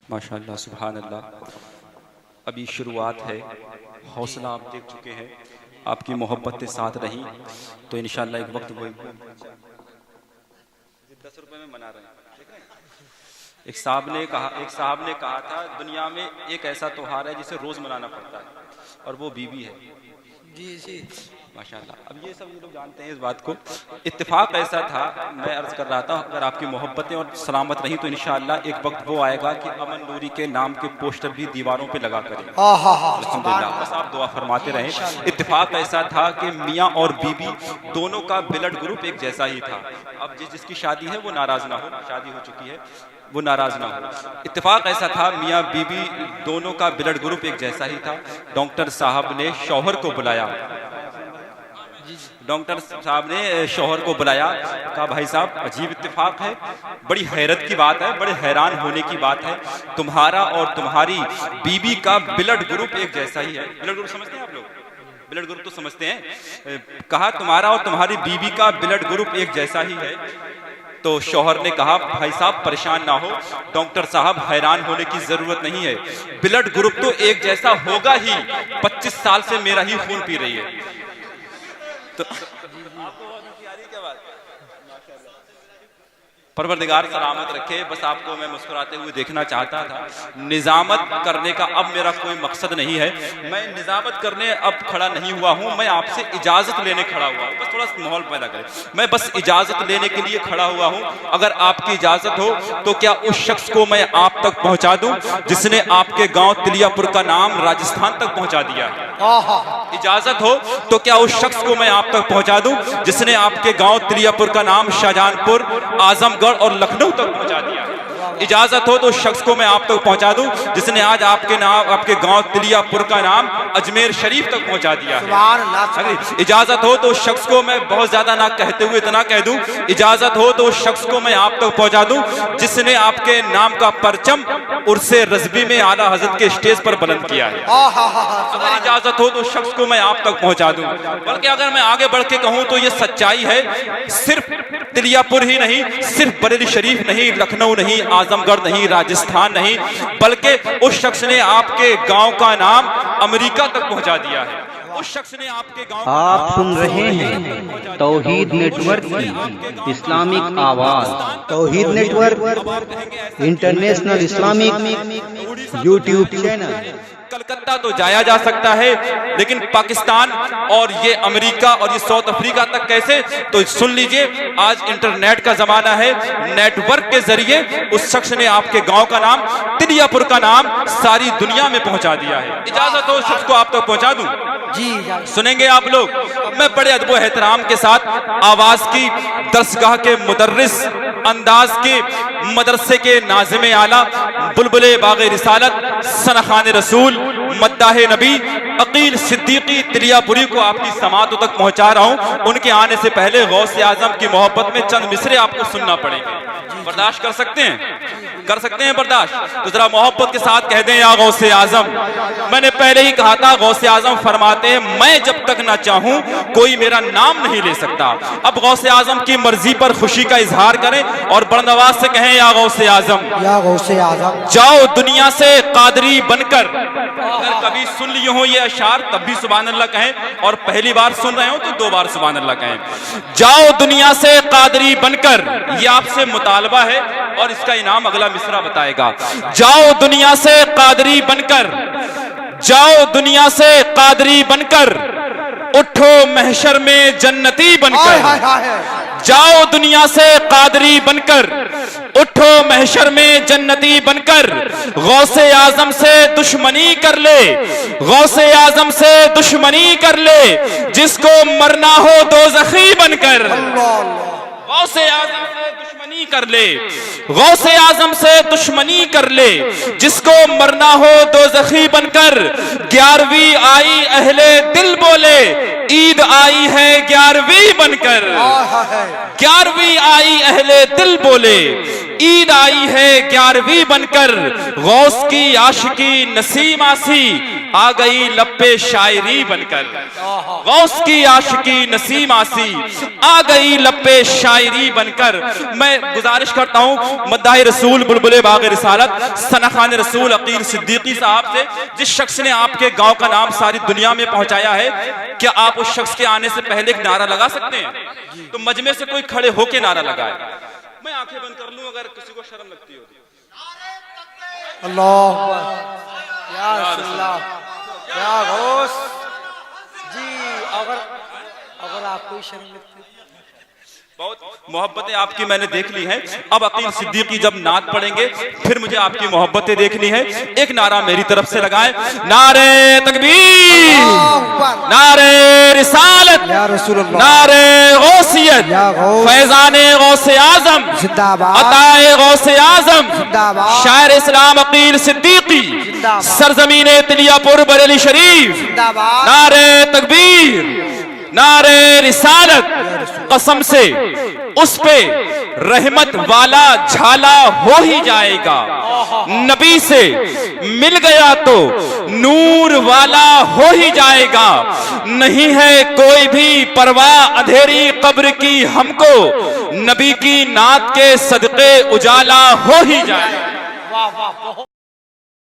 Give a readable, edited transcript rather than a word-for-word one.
माशाअल्लाह सुभान अल्लाह। अभी शुरुआत है, हौसला आप देख चुके हैं, आपकी मोहब्बत के साथ रही तो इंशाअल्लाह एक वक्त वो 10 रुपए में मना रहे हैं। एक साहब ने कहा था दुनिया में एक ऐसा त्योहार है जिसे रोज मनाना पड़ता है और वो बीबी है। जी जी माशाअल्लाह। अब ये सब लोग जानते हैं इस बात को। इत्तेफाक ऐसा था, मैं अर्ज कर रहा था, अगर आपकी मोहब्बतें और सलामत रही तो इंशाअल्लाह एक वक्त वो आएगा कि अमन नूरी के नाम के पोस्टर भी दीवारों पे लगा करें। अल्हम्दुलिल्लाह, बस आप दुआ फरमाते रहें। इत्तेफाक ऐसा था कि मियाँ और बीबी दोनों का ब्लड ग्रुप एक जैसा ही था। अब जिसकी शादी है वो नाराज ना हो, शादी हो चुकी है वो नाराज ना हो। इत्तेफाक ऐसा था, मियाँ बीबी दोनों का ब्लड ग्रुप एक जैसा ही था। डॉक्टर साहब ने शौहर को बुलाया, डॉक्टर साहब ने शौहर को बुलाया, कहा भाई साहब अजीब इत्तेफाक है, बड़ी हैरत की बात है, बड़े हैरान होने की बात है, तुम्हारा और तुम्हारी बीबी का ब्लड ग्रुप एक जैसा ही है। ब्लड ग्रुप समझते हैं आप लोग? ब्लड ग्रुप तो समझते हैं। कहा तुम्हारा और तुम्हारी बीबी का ब्लड ग्रुप एक जैसा ही है। तो शौहर ने कहा भाई साहब परेशान ना हो, डॉक्टर साहब हैरान होने की जरूरत नहीं है, ब्लड ग्रुप तो एक जैसा होगा ही, 25 साल से मेरा ही खून पी रही है। तो परवरदिगार सलामत रखे। बस आपको मैं मुस्कुराते हुए देखना चाहता था। निजामत करने का अब मेरा कोई मकसद नहीं है, मैं निजामत करने अब खड़ा नहीं हुआ हूं, मैं आपसे इजाजत लेने खड़ा हुआ हूं। बस थोड़ा माहौल पैदा करें, मैं बस इजाजत लेने के लिए खड़ा हुआ हूं। अगर आपकी इजाजत हो तो क्या उस शख्स को मैं आप तक पहुंचा दूं जिसने आपके गांव तिलियापुर का नाम राजस्थान तक पहुंचा दिया है? इजाजत हो तो क्या उस शख्स को मैं आप तक पहुंचा दूं जिसने आपके गांव तिलियापुर का नाम शाहजहांपुर, आजमगढ़ और लखनऊ तक पहुंचा दिया है? इजाजत हो तो उस शख्स को मैं आप तक पहुंचा दूं जिसने आज आपके गांव तिलियापुर का नाम अजमेर शरीफ तक पहुंचा दिया है। इजाजत हो तो उस शख्स को मैं बहुत ज्यादा ना कहते हुए इतना कह दूं, इजाजत हो तो उस शख्स को मैं आप तक पहुंचा दूं जिसने आपके नाम का परचम उर्से रज़बी में आला हजरत के स्टेज पर बुलंद किया है। अगर इजाजत हो तो उस शख्स को मैं आप तक पहुंचा दूं। बल्कि अगर मैं आगे बढ़ के कहूं तो ये सच्चाई है, सिर्फ तिलियापुर ही नहीं, सिर्फ बरेली शरीफ नहीं, लखनऊ नहीं, आजमगढ़ नहीं, राजस्थान नहीं, बल्कि उस शख्स ने आपके गांव का नाम अमेरिका तक पहुंचा दिया है। उस शख्स ने आपके गांव आप सुन रहे हैं तौहीद नेटवर्क की इस्लामिक आवाज। Tauheed network international Islamic YouTube channel. Calcutta तो जाया जा सकता है, लेकिन पाकिस्तान और ये अमेरिका और ये साउथ अफ्रीका तक कैसे? तो सुन लीजिए, आज इंटरनेट का जमाना है, नेटवर्क के जरिए उस शख्स ने आपके गांव का नाम, तिलियापुर का नाम सारी दुनिया में पहुंचा दिया है। इजाजत हो उस शख्स को आप तक पहुंचा दूं? जी सुनेंगे आप लोग? मैं बड़े अदब एहतराम के साथ आवाज की दरसगाह के मुदर्रिस, अंदाज के मदरसे के नाज़िम आला, बुलबुले बाग़े रिसालत, सनखान रसूल, मद्दाहे नबी, अकील सिद्दीकी तिलियापुरी को आपकी समातों तक पहुंचा रहा हूं। उनके आने से पहले गौसे आजम की मोहब्बत में चंद मिसरे आपको सुनना पड़ेंगे। बर्दाश्त कर सकते हैं? कर सकते हैं बर्दाश्त? तो जरा मोहब्बत के साथ कह दें, या गौसे आजम। मैंने पहले ही कहा था, गौसे आजम फरमाते हैं मैं जब तक ना चाहूं कोई मेरा नाम नहीं ले सकता। अब गौसे आजम की मर्जी पर खुशी का इजहार करें और बुलंद आवाज से कहें, या गौसे आजम, या गौसे आजम। जाओ दुनिया से कादरी बनकर। अगर कभी सुन लिए हो ये अशार तब भी सुभान अल्लाह कहें, और पहली बार सुन रहे हो तो 2 बार सुभान अल्लाह कहें। जाओ दुनिया से कादरी बनकर, ये आपसे मुतालबा है और इसका इनाम अगला मिसरा बताएगा। जाओ दुनिया से कादरी बनकर, जाओ दुनिया से कादरी बनकर, उठो महशर में जन्नती बनकर। जाओ दुनिया से कादरी बनकर, उठो महशर में जन्नती बनकर, गौसे आजम से दुश्मनी कर ले, गौसे आजम से दुश्मनी कर ले, जिसको मरना हो दोज़खी बनकर। गौसे आजम से दुश्मनी कर ले, गौसे आजम से दुश्मनी कर ले, जिसको मरना हो दोज़खी बनकर। 11वीं आई अहले दिल बोले, ईद आई है 11वीं बनकर। 11वीं आई अहले दिल बोले, ईद आई है 11वीं बनकर, गौस की आशिकी नसीम आसी आ गई लप्पे शायरी बनकर। गौस की आशिकी नसीम आसी आ गई लप्पे शायरी बनकर। मैं गुजारिश करता हूं मद्दाह रसूल बुलबुल बाग़ रिसालत सना खान रसूल अकील सिद्दीकी साहब से, जिस शख्स ने आपके गांव का नाम सारी दुनिया में पहुंचाया है, क्या आप उस शख्स के आने से पहले एक नारा लगा सकते हैं? तो मजमे से कोई खड़े होके नारा लगाए। मैं आंखें बंद कर लूं अगर किसी को शर्म लगती हो। अल्लाह या रसूलल्लाह या गौस जी, अगर आपको शर्म लगती है। बहुत मोहब्बतें आपकी मैंने देख ली हैं। अब अकील सिद्दीकी जब नात पढ़ेंगे फिर मुझे आपकी मोहब्बतें देखनी है। एक नारा मेरी तरफ से लगाएं, नारे तकबीर, नारे रिसालत, नारे गौसियत, फैजाने गौसे आजम, अताए गौसे आजम, शायर इस्लाम अकील सिद्दीकी, सरजमीने तिलियापुर बरेली शरीफ, नारे तकबीर, नारे रिसालत। कसम से उस पे रहमत वाला झाला हो ही जाएगा। नबी से मिल गया तो नूर वाला हो ही जाएगा। नहीं है कोई भी परवाह अंधेरी कब्र की, हमको नबी की नात के सदके उजाला हो ही जाएगा।